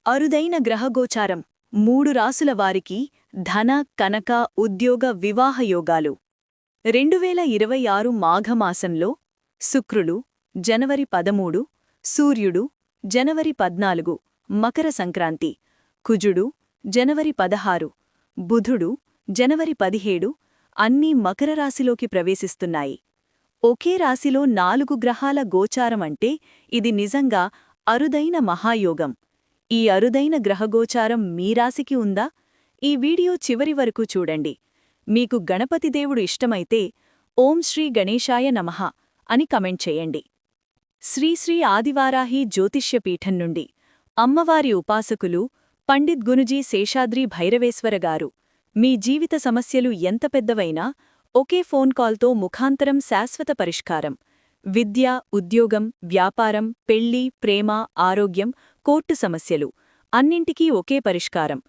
అరుదైన గ్రహగోచారం 3 రాసుల వారికి ధన కనక ఉద్యోగ వివాహ యోగాలు 2026 మాఘమాసంలో శుక్రుడు జనవరి 13 సూర్యుడు జనవరి 14 మకర సంక్రాంతి కుజుడు జనవరి 16 బుధుడు జనవరి 17 అన్నీ మకర రాశిలోకి ప్రవేశిస్తున్నాయి. ఒకే రాశిలో 4 గ్రహాల గోచారమంటే ఇది నిజంగా అరుదైన మహాయోగం. ఈ అరుదైన గ్రహగోచారం మీ రాశికి ఉందా? ఈ వీడియో చివరి వరకు చూడండి. మీకు గణపతిదేవుడు ఇష్టమైతే ఓం శ్రీ గణేశాయ నమః అని కమెంట్ చేయండి. శ్రీ ఆదివారాహి జ్యోతిష్యపీఠం నుండి అమ్మవారి ఉపాసకులు పండిత్ గురుజీ శేషాద్రి భైరవేశ్వర గారు. మీ జీవిత సమస్యలు ఎంత పెద్దవైనా ఒకే ఫోన్ కాల్తో ముఖాంతరం శాశ్వత పరిష్కారం. విద్య, ఉద్యోగం, వ్యాపారం, పెళ్లి, ప్రేమ, ఆరోగ్యం, కోర్టు సమస్యలు అన్నింటికీ ఒకే పరిష్కారం.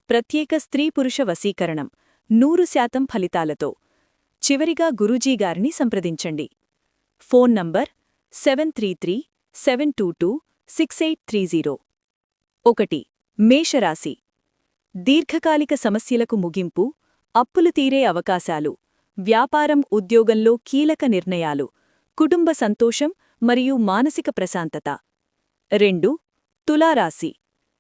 ప్రత్యేక స్త్రీ-పురుష వశీకరణం 100% ఫలితాలతో. చివరిగా గురూజీగారిని సంప్రదించండి. Phone number 7337226830. 1. మేషరాశి. దీర్ఘకాలిక సమస్యలకు ముగింపు, అప్పులు తీరే అవకాశాలు, వ్యాపారం, ఉద్యోగంలో కీలక నిర్ణయాలు, కుటుంబ సంతోషం మరియు మానసిక ప్రశాంతత. 2. తులారాశి.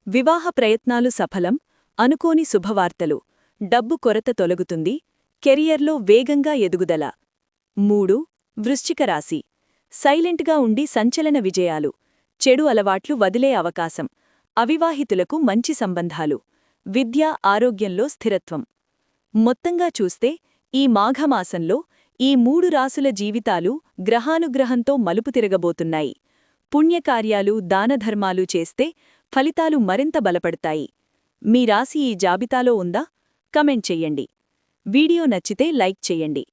వివాహ ప్రయత్నాలు సఫలం, అనుకోని శుభవార్తలు, డబ్బు కొరత తొలగుతుంది, కెరియర్లో వేగంగా ఎదుగుదల. 3. వృశ్చిక రాశి. సైలెంట్గా ఉండి సంచలన విజయాలు, చెడు అలవాట్లు వదిలే అవకాశం, అవివాహితులకు మంచి సంబంధాలు, విద్య, ఆరోగ్యంలో స్థిరత్వం. మొత్తంగా చూస్తే ఈ మాఘమాసంలో ఈ 3 రాసుల జీవితాలు గ్రహానుగ్రహంతో మలుపు తిరగబోతున్నాయి. పుణ్యకార్యాలు, దానధర్మాలు చేస్తే ఫలితాలు మరింత బలపడతాయి. మీ రాశి ఈ జాబితాలో ఉందా? కమెంట్ చెయ్యండి. వీడియో నచ్చితే లైక్ చెయ్యండి.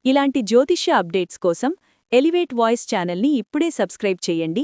ఇలాంటి జ్యోతిష్య అప్డేట్స్ కోసం ఎలివేట్ వాయిస్ ఛానల్ని ఇప్పుడే సబ్స్క్రైబ్ చెయ్యండి.